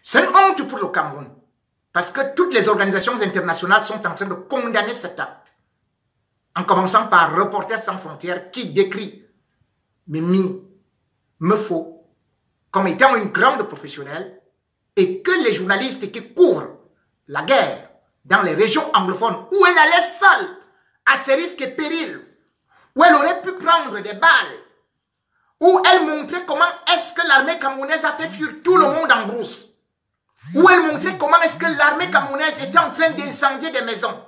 C'est une honte pour le Cameroun. Parce que toutes les organisations internationales sont en train de condamner cet acte. En commençant par Reporters sans frontières qui décrit Mimi Mefo comme étant une grande professionnelle et que les journalistes qui couvrent la guerre dans les régions anglophones où elle allait seule à ses risques et périls, où elle aurait pu prendre des balles, où elle montrait comment est-ce que l'armée camerounaise a fait fuir tout le monde en brousse, où elle montrait comment est-ce que l'armée camerounaise était en train d'incendier des maisons,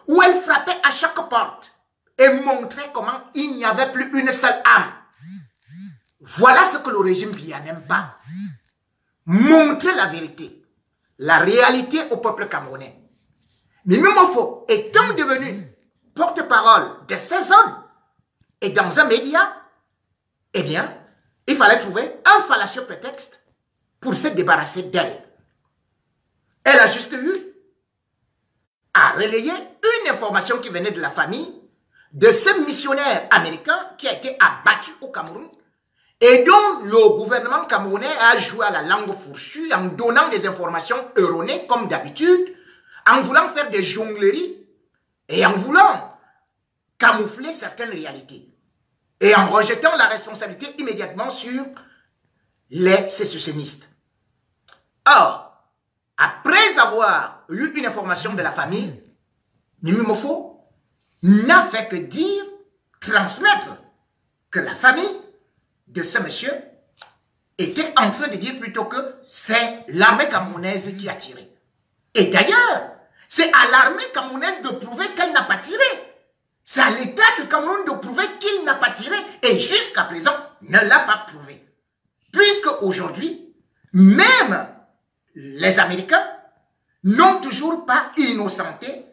où elle frappait à chaque porte et montrait comment il n'y avait plus une seule âme. Voilà ce que le régime Biya n'aime pas. Montrer la vérité, la réalité au peuple camerounais. Mimi Mofo étant devenu porte-parole de ces zones et dans un média, eh bien, il fallait trouver un fallacieux prétexte pour se débarrasser d'elle. Elle a juste eu à relayer une information qui venait de la famille de ce missionnaire américain qui a été abattu au Cameroun et dont le gouvernement camerounais a joué à la langue fourchue en donnant des informations erronées comme d'habitude, en voulant faire des jongleries et en voulant camoufler certaines réalités et en rejetant la responsabilité immédiatement sur les sécessionnistes. Or, après avoir eu une information de la famille, Mimi Mofo n'a fait que dire, transmettre que la famille de ce monsieur était en train de dire plutôt que c'est l'armée camerounaise qui a tiré. Et d'ailleurs, c'est à l'armée camerounaise de prouver qu'elle n'a pas tiré. C'est à l'État du Cameroun de prouver qu'il n'a pas tiré. Et jusqu'à présent, ne l'a pas prouvé. Puisque aujourd'hui, même les Américains n'ont toujours pas innocenté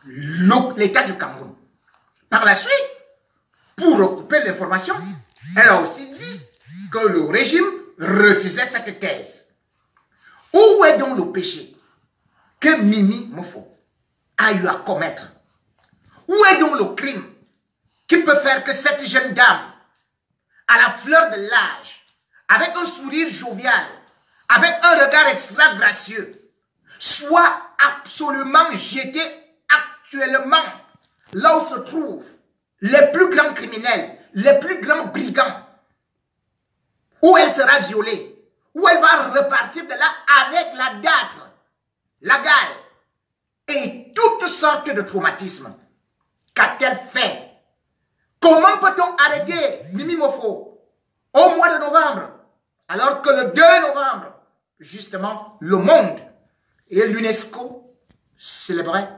l'État du Cameroun. Par la suite, pour recouper l'information, elle a aussi dit que le régime refusait cette thèse. Où est donc le péché que Mimi Mofo a eu à commettre? Où est donc le crime qui peut faire que cette jeune dame, à la fleur de l'âge, avec un sourire jovial, avec un regard extra gracieux, soit absolument jetée actuellement là où se trouvent les plus grands criminels, les plus grands brigands, où elle sera violée, où elle va repartir de là avec la dâtre, la gale et toutes sortes de traumatismes. Qu'a-t-elle fait? Comment peut-on arrêter Mimi Mofo au mois de novembre, alors que le 2 novembre, justement, le monde et l'UNESCO célébraient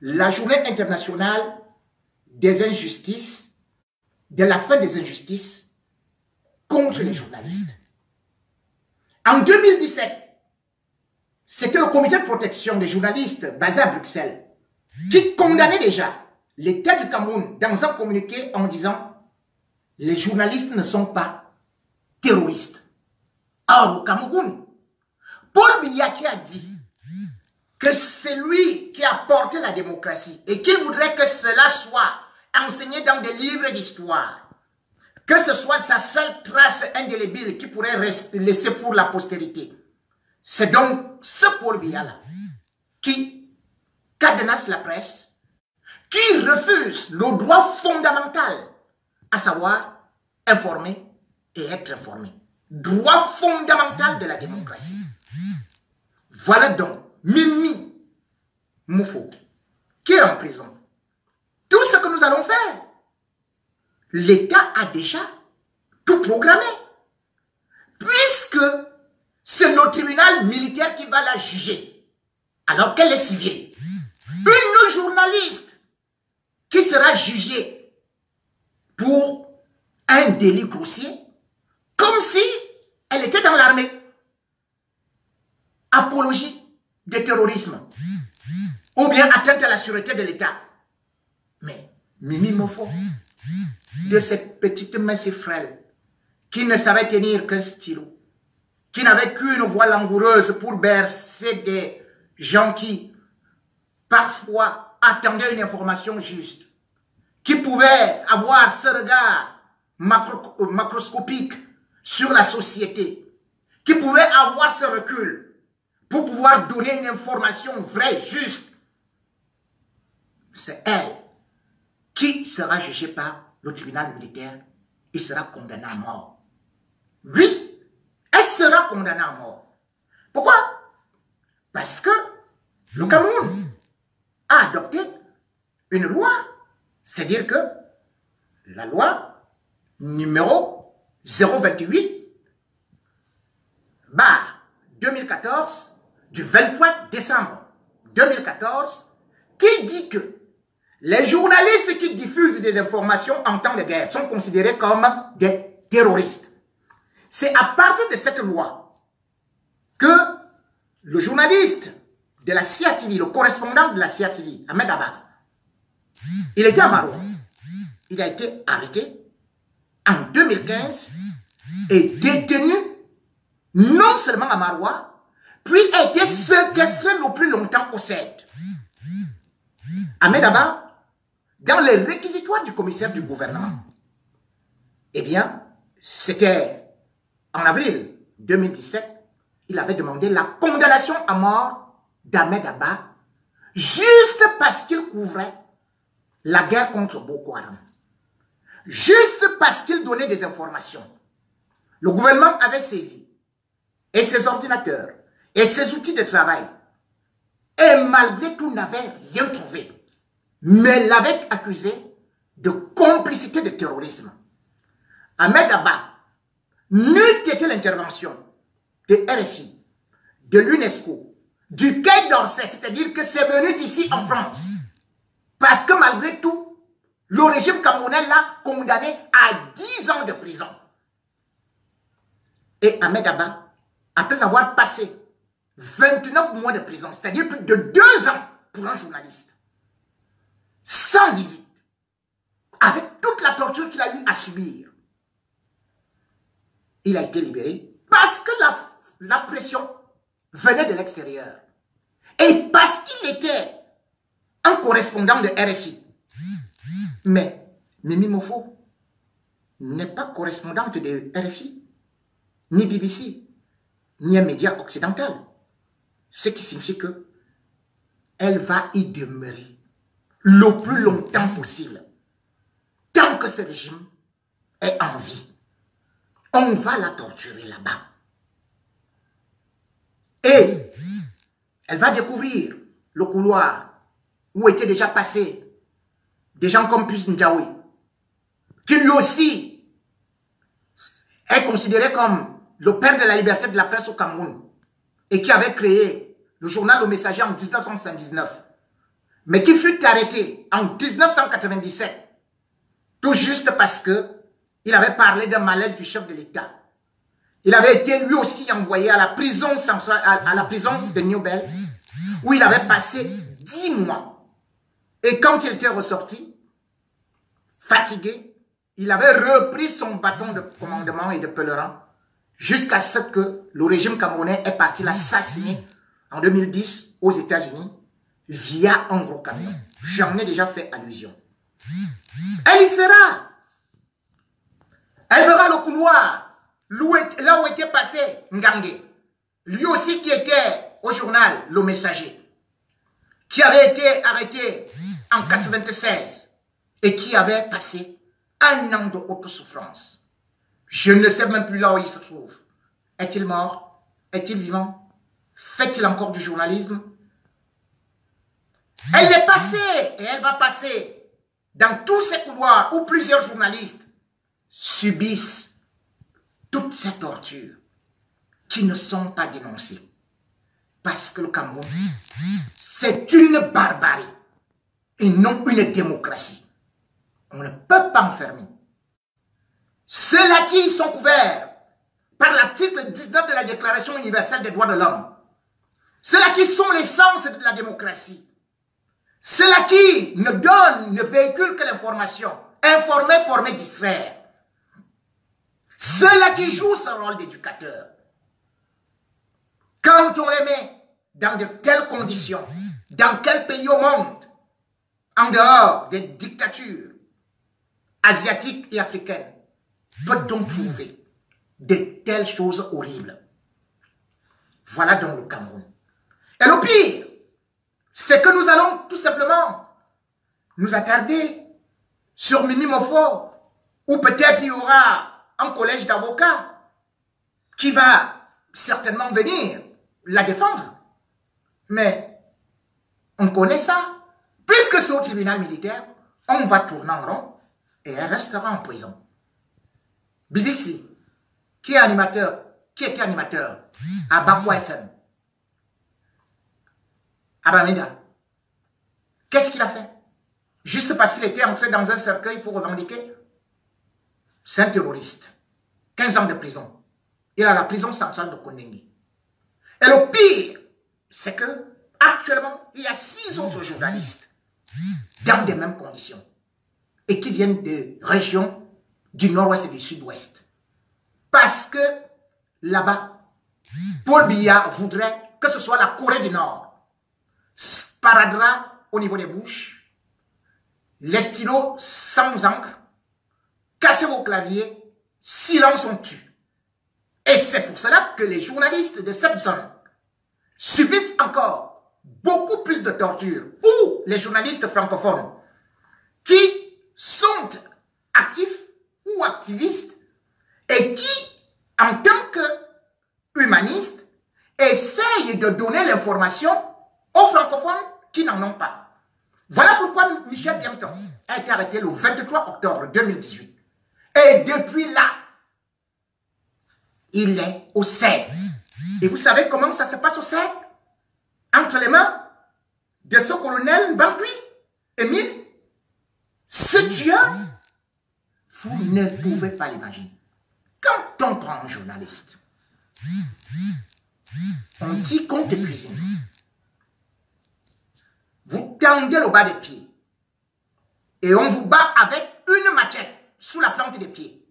la journée internationale des injustices, de la fin des injustices contre les journalistes. En 2017, c'était le comité de protection des journalistes basé à Bruxelles qui condamnait déjà l'État du Cameroun dans un communiqué en disant « Les journalistes ne sont pas terroristes ». Or, au Cameroun, Paul Biya qui a dit que c'est lui qui a porté la démocratie et qu'il voudrait que cela soit enseigné dans des livres d'histoire, que ce soit sa seule trace indélébile qui pourrait laisser pour la postérité. C'est donc ce Paul Biya-là qui cadenasse la presse, qui refuse le droit fondamental, à savoir informer et être informé. Droit fondamental de la démocratie. Voilà donc Mimi Mofo qui est en prison. Tout ce que nous allons faire, l'État a déjà tout programmé. Puisque c'est le tribunal militaire qui va la juger, alors qu'elle est civile. Une journaliste qui sera jugée pour un délit grossier, comme si elle était dans l'armée. Apologie de terrorisme, ou bien atteinte à la sûreté de l'État. Mais Mimi Mofo, de cette petite main si frêle, qui ne savait tenir qu'un stylo, qui n'avait qu'une voix langoureuse pour bercer des gens qui, parfois, attendaient une information juste, qui pouvaient avoir ce regard macroscopique sur la société, qui pouvait avoir ce recul pour pouvoir donner une information vraie, juste, c'est elle qui sera jugée par le tribunal militaire et sera condamnée à mort. Oui, elle sera condamnée à mort. Pourquoi? Parce que le Cameroun a adopté une loi, c'est-à-dire que la loi numéro 028/2014 du 23 décembre 2014 qui dit que les journalistes qui diffusent des informations en temps de guerre sont considérés comme des terroristes. C'est à partir de cette loi que le journaliste de la CRTV, le correspondant de la CRTV, Ahmed Abba, il était à Maroua. Il a été arrêté en 2015 et détenu non seulement à Maroua, puis a été séquestré le plus longtemps au CED. Ahmed Abba, dans les réquisitoires du commissaire du gouvernement, eh bien, c'était en avril 2017, il avait demandé la condamnation à mort d'Ahmed Abba juste parce qu'il couvrait la guerre contre Boko Haram. Juste parce qu'il donnait des informations. Le gouvernement avait saisi et ses ordinateurs et ses outils de travail et malgré tout n'avait rien trouvé. Mais l'avait accusé de complicité de terrorisme. Ahmed Abba, n'eût été l'intervention de RFI, de l'UNESCO, du Quai d'Orsay, c'est-à-dire que c'est venu d'ici en France. Parce que malgré tout, le régime camerounais l'a condamné à 10 ans de prison. Et Ahmed Abba, après avoir passé 29 mois de prison, c'est-à-dire plus de 2 ans pour un journaliste, sans visite, avec toute la torture qu'il a eu à subir, il a été libéré parce que la pression venait de l'extérieur. Et parce qu'il était un correspondant de RFI. Mais Mimi Mofo n'est pas correspondante de RFI, ni BBC, ni un média occidental. Ce qui signifie que elle va y demeurer le plus longtemps possible. Tant que ce régime est en vie, on va la torturer là-bas. Et elle va découvrir le couloir où étaient déjà passés des gens comme Pius Ndiaoui, qui lui aussi est considéré comme le père de la liberté de la presse au Cameroun et qui avait créé le journal Le Messager en 1979, mais qui fut arrêté en 1997, tout juste parce qu'il avait parlé d'un malaise du chef de l'État. Il avait été lui aussi envoyé à la prison centrale, à la prison de Newbel, où il avait passé 10 mois. Et quand il était ressorti, fatigué, il avait repris son bâton de commandement et de pèlerin jusqu'à ce que le régime camerounais est parti l'assassiner en 2010 aux États-Unis via un gros camion. J'en ai déjà fait allusion. Elle y sera. Elle verra le couloir là où était passé Ngangé, lui aussi qui était au journal Le Messager, qui avait été arrêté en 1996 et qui avait passé 1 an de haute souffrance. Je ne sais même plus là où il se trouve. Est-il mort? Est-il vivant? Fait-il encore du journalisme? Elle est passée et elle va passer dans tous ces couloirs où plusieurs journalistes subissent toutes ces tortures qui ne sont pas dénoncées. Parce que le Cameroun, c'est une barbarie et non une démocratie. On ne peut pas enfermer. Ceux-là qui sont couverts par l'article 19 de la Déclaration universelle des droits de l'homme, ceux-là qui sont l'essence de la démocratie, ceux-là qui ne donnent, ne véhiculent que l'information, informer, former, distraire, ceux-là qui jouent ce rôle d'éducateur, quand on les met dans de telles conditions, dans quel pays au monde, en dehors des dictatures asiatiques et africaines, peut-on trouver de telles choses horribles? Voilà donc le Cameroun. Et le pire, c'est que nous allons tout simplement nous attarder sur Mimi Mofo, ou peut-être il y aura un collège d'avocats qui va certainement venir la défendre. Mais on connaît ça. Puisque c'est au tribunal militaire, on va tourner en rond et elle restera en prison. Bibixi, qui est animateur, qui était animateur à Bakwa FM, à Bamida, qu'est-ce qu'il a fait? Juste parce qu'il était entré dans un cercueil pour revendiquer? C'est un terroriste. 15 ans de prison. Il est à la prison centrale de Kondengui. Et le pire, c'est que actuellement, il y a 6 autres journalistes dans les mêmes conditions et qui viennent de régions du nord-ouest et du sud-ouest. Parce que là-bas, Paul Biya voudrait que ce soit la Corée du Nord. Sparadrap au niveau des bouches, les stylos sans encre, cassez vos claviers, silence on tue. Et c'est pour cela que les journalistes de cette zone subissent encore beaucoup plus de torture, ou les journalistes francophones qui sont actifs ou activistes et qui, en tant qu'humanistes, essayent de donner l'information aux francophones qui n'en ont pas. Voilà pourquoi Michel Biamton a été arrêté le 23 octobre 2018. Et depuis là, il est au CED. Et vous savez comment ça se passe au CED? Entre les mains de ce colonel Bangui, Émile, ce tueur, vous ne pouvez pas l'imaginer. Quand on prend un journaliste, on dit qu'on te cuisine. Vous tendez le bas des pieds et on vous bat avec une machette sous la plante des pieds.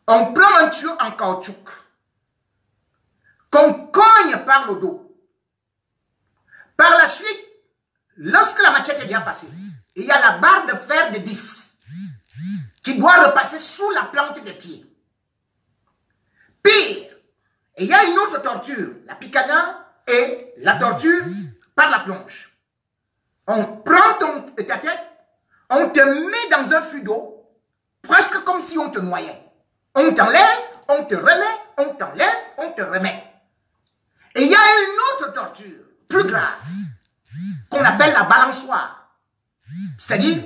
On prend un tuyau en caoutchouc qu'on cogne par le dos. Par la suite, lorsque la machette est bien passée, il y a la barre de fer de 10 qui doit repasser sous la plante des pieds. Pire, il y a une autre torture, la picanha et la torture par la plonge. On prend ta tête, on te met dans un fût d'eau, presque comme si on te noyait. On t'enlève, on te remet, on t'enlève, on te remet. Et il y a une autre torture, plus grave, qu'on appelle la balançoire. C'est-à-dire,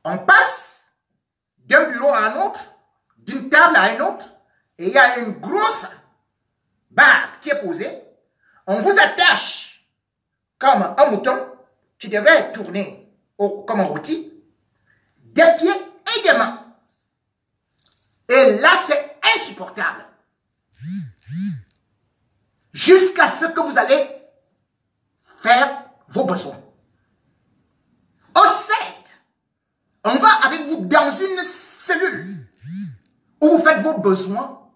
on passe d'un bureau à un autre, d'une table à une autre, et il y a une grosse barre qui est posée. On vous attache comme un mouton qui devrait tourner comme un rôti, des pieds et des mains. Et là, c'est insupportable. Jusqu'à ce que vous allez faire vos besoins. Au 7, on va avec vous dans une cellule où vous faites vos besoins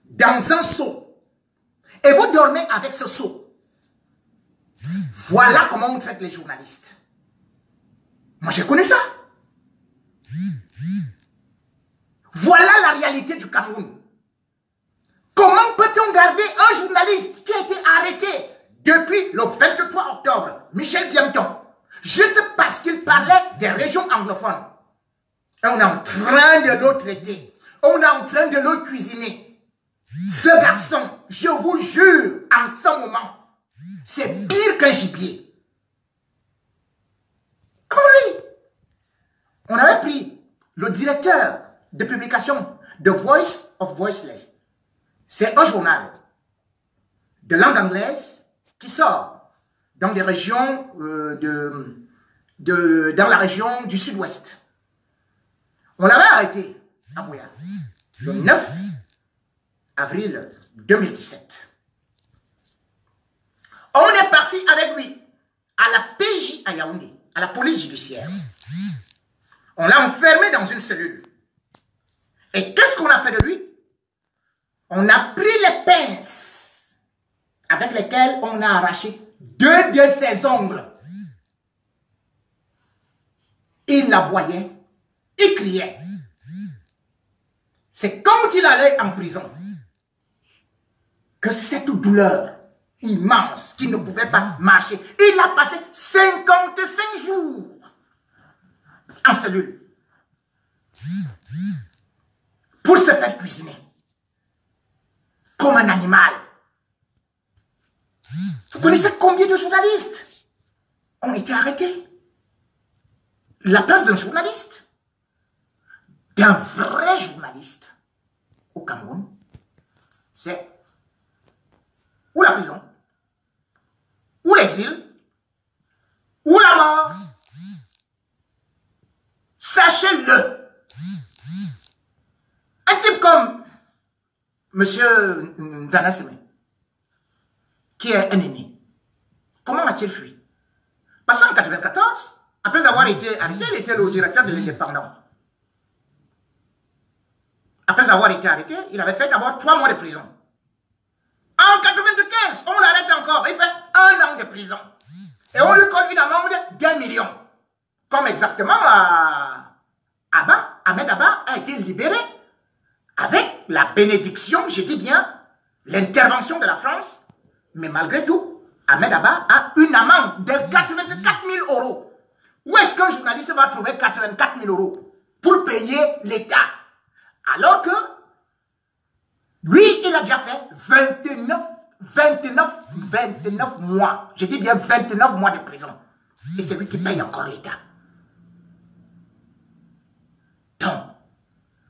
dans un seau. Et vous dormez avec ce seau. Voilà comment on traite les journalistes. Moi, j'ai connu ça. Voilà la réalité du Cameroun. Comment peut-on garder un journaliste qui a été arrêté depuis le 23 octobre, Michel Biamton, juste parce qu'il parlait des régions anglophones? Et on est en train de le traiter. On est en train de le cuisiner. Ce garçon, je vous jure, en ce moment, c'est pire qu'un gibier. Comme lui. On avait pris le directeur de publication The Voice of Voiceless. C'est un journal de langue anglaise qui sort dans des régions dans la région du sud-ouest. On l'avait arrêté à Bouya le 9 avril 2017. On est parti avec lui à la PJ à Yaoundé, à la police judiciaire. On l'a enfermé dans une cellule. Et qu'est-ce qu'on a fait de lui? On a pris les pinces avec lesquelles on a arraché 2 de ses ongles. Il aboyait, il criait. C'est comme s'il allait en prison. que cette douleur immense, qui ne pouvait pas marcher, il a passé 55 jours en cellule pour se faire cuisiner comme un animal. Vous connaissez combien de journalistes ont été arrêtés? La place d'un journaliste, d'un vrai journaliste au Cameroun, c'est ou la prison, ou l'exil, ou la mort. Sachez-le. Un type comme M. Nzana Seme, qui est un aîné, comment a-t-il fui? Parce qu'en 1994, après avoir été arrêté, il était le directeur de l'Indépendant. Après avoir été arrêté, il avait fait d'abord 3 mois de prison. En 1995, on l'arrête encore. Il fait 1 an de prison. Et on lui colle une amende d'1 million. Comme exactement Ahmed Abba a été libéré avec la bénédiction, je dis bien, l'intervention de la France. Mais malgré tout, Ahmed Abba a une amende de 84 000 €. Où est-ce qu'un journaliste va trouver 84 000 € pour payer l'État? Alors que lui, il a déjà fait 29 mois. Je dis bien 29 mois de prison. Et c'est lui qui paye encore l'État. Donc,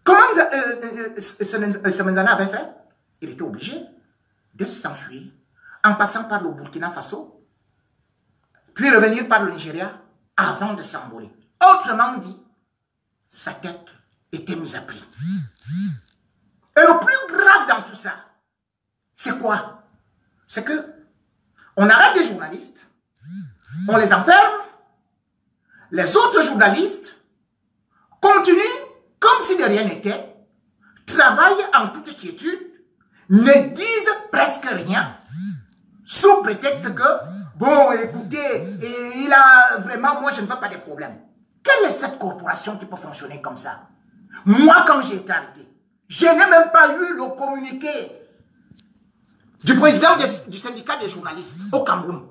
comment Semenzana avait fait? Il était obligé de s'enfuir en passant par le Burkina Faso, puis revenir par le Nigeria avant de s'envoler. Autrement dit, sa tête était mise à prix. Et le plus grave dans tout ça, c'est quoi? C'est que on arrête des journalistes, on les enferme, les autres journalistes continuent comme si de rien n'était, travaillent en toute quiétude, ne disent presque rien, sous prétexte que, bon, écoutez, il a vraiment, moi je ne veux pas des problèmes. Quelle est cette corporation qui peut fonctionner comme ça? Moi, quand j'ai été arrêté, je n'ai même pas eu le communiqué du président du syndicat des journalistes au Cameroun.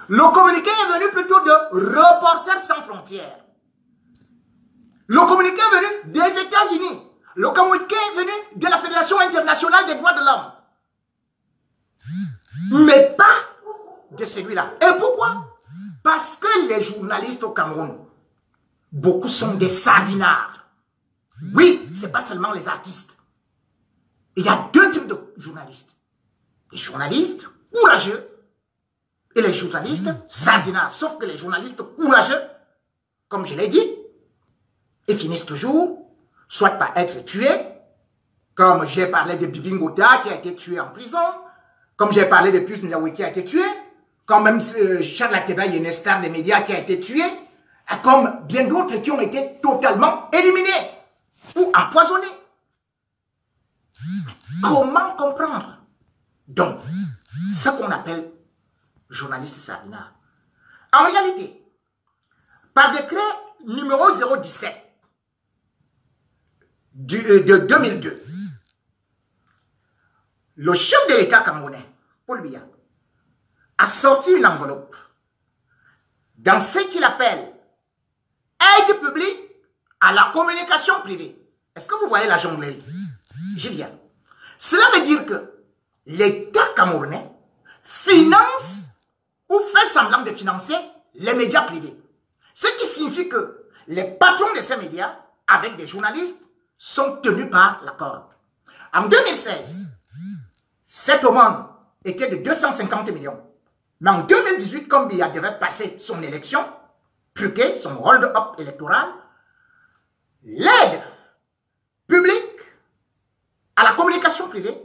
Le communiqué est venu plutôt de Reporters sans frontières. Le communiqué est venu des États-Unis. Le communiqué est venu de la Fédération internationale des droits de l'homme. Mais pas de celui-là. Et pourquoi? Parce que les journalistes au Cameroun, beaucoup sont des sardinards. Oui, ce n'est pas seulement les artistes. Il y a 2 types de journalistes. Les journalistes courageux et les journalistes sardinards. Sauf que les journalistes courageux, comme je l'ai dit, ils finissent toujours soit par être tués, comme j'ai parlé de Bibi Ngota qui a été tué en prison, comme j'ai parlé de Pius Ndiaye qui a été tué, comme même Charles Akeba Yenestar des médias qui a été tué, comme bien d'autres qui ont été totalement éliminés ou empoisonnés. Comment comprendre? Donc, ce qu'on appelle journaliste sardinard. En réalité, par décret numéro 017 de 2002, le chef de l'État camerounais, Paul Biya, a sorti une enveloppe dans ce qu'il appelle aide publique à la communication privée. Est-ce que vous voyez la jonglerie? J'y viens. Cela veut dire que l'État camerounais finance ou fait semblant de financer les médias privés. Ce qui signifie que les patrons de ces médias, avec des journalistes, sont tenus par la corde. En 2016, cette aumône était de 250 millions. Mais en 2018, comme Biya devait passer son élection, truquer son hold-up électoral, l'aide publique à la communication privée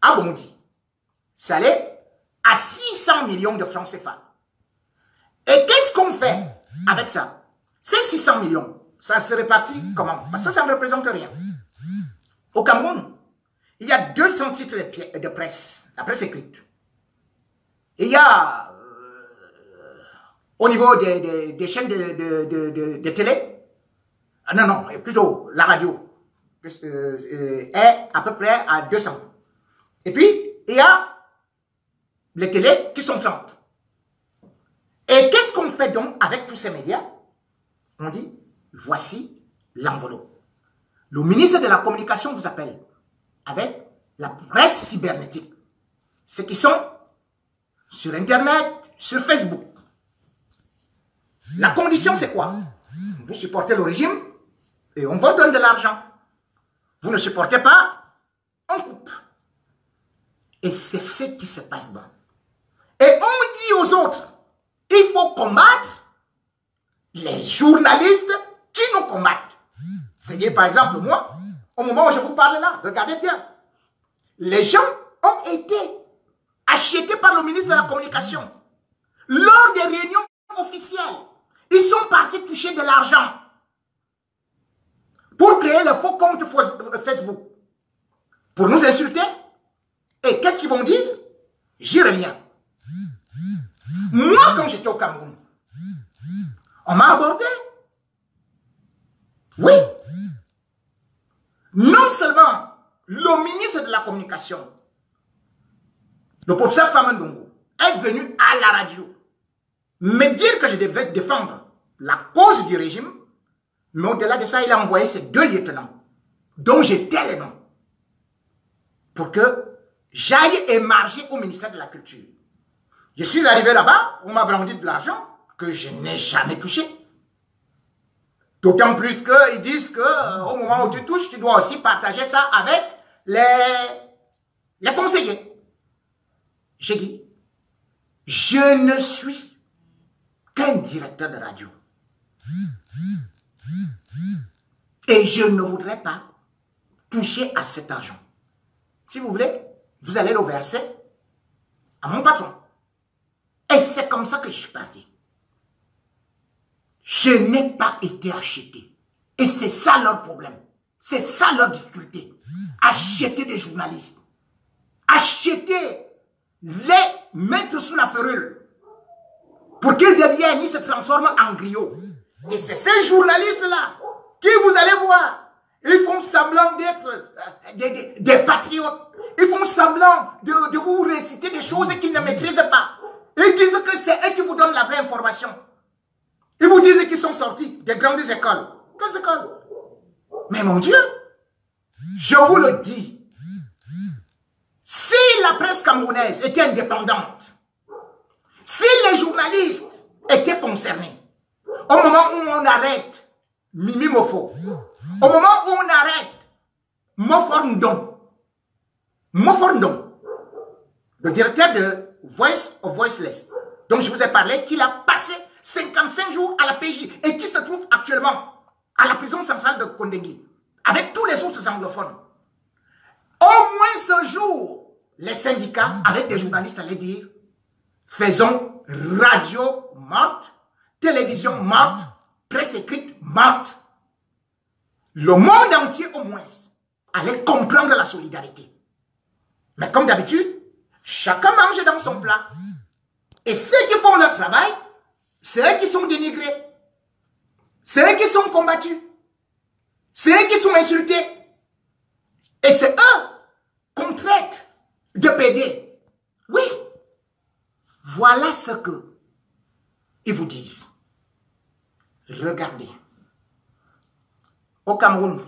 a bondi. Ça allait à 600 millions de francs CFA. Et qu'est-ce qu'on fait avec ça? Ces 600 millions, ça se répartit comment? Parce que ça ne représente rien. Au Cameroun, il y a 200 titres de presse, la presse écrite. Il y a, au niveau des chaînes de télé, non, plutôt la radio, est à peu près à 200. Et puis, il y a les télés qui sont plantes. Et qu'est-ce qu'on fait donc avec tous ces médias? On dit, voici l'enveloppe. Le ministre de la Communication vous appelle avec la presse cybernétique. Ceux qui sont sur Internet, sur Facebook. La condition, c'est quoi? Vous supportez le régime et on vous donne de l'argent. Vous ne supportez pas, on coupe. Et c'est ce qui se passe là. Et on dit aux autres, il faut combattre les journalistes qui nous combattent. C'est-à-dire, par exemple, moi, au moment où je vous parle là, regardez bien, les gens ont été achetés par le ministre de la Communication. Lors des réunions officielles, ils sont partis toucher de l'argent pour créer le faux compte Facebook, pour nous insulter. Et qu'est-ce qu'ils vont dire? J'y reviens. Moi, quand j'étais au Cameroun, on m'a abordé. Oui. Non seulement le ministre de la Communication, le professeur Famandongo, est venu à la radio me dire que je devais défendre la cause du régime, mais au-delà de ça, il a envoyé ses 2 lieutenants, dont j'étais les noms, pour que j'aille émarger au ministère de la Culture. Je suis arrivé là-bas, on m'a brandi de l'argent que je n'ai jamais touché. D'autant plus qu'ils disent qu'au moment où tu touches, tu dois aussi partager ça avec les conseillers. J'ai dit, je ne suis qu'un directeur de radio. Et je ne voudrais pas toucher à cet argent. Si vous voulez, vous allez le verser à mon patron. Et c'est comme ça que je suis parti. Je n'ai pas été acheté. Et c'est ça leur problème. C'est ça leur difficulté. Acheter des journalistes. Acheter, les mettre sous la ferrule. Pour qu'ils deviennent, ils se transforment en griots. Et c'est ces journalistes-là qui, vous allez voir, ils font semblant d'être des patriotes. Ils font semblant de vous réciter des choses qu'ils ne maîtrisent pas. Ils disent que c'est eux qui vous donnent la vraie information. Ils vous disent qu'ils sont sortis des grandes écoles. Quelles écoles? Mais mon Dieu, je vous le dis, si la presse camerounaise était indépendante, si les journalistes étaient concernés, au moment où on arrête Mimi Mofo, au moment où on arrête Moforndon, le directeur de Voice of Voiceless, dont je vous ai parlé, qu'il a passé 55 jours à la PJ et qui se trouve actuellement à la prison centrale de Kondengui, avec tous les autres anglophones. Au moins ce jour, les syndicats, avec des journalistes, allaient dire, faisons radio morte, télévision morte, presse écrite morte. Le monde entier, au moins, allait comprendre la solidarité. Mais comme d'habitude, chacun mange dans son plat. Et ceux qui font leur travail, c'est eux qui sont dénigrés. C'est eux qui sont combattus. C'est eux qui sont insultés. Et c'est eux qu'on traite de PD. Oui. Voilà ce que ils vous disent. Regardez. Au Cameroun,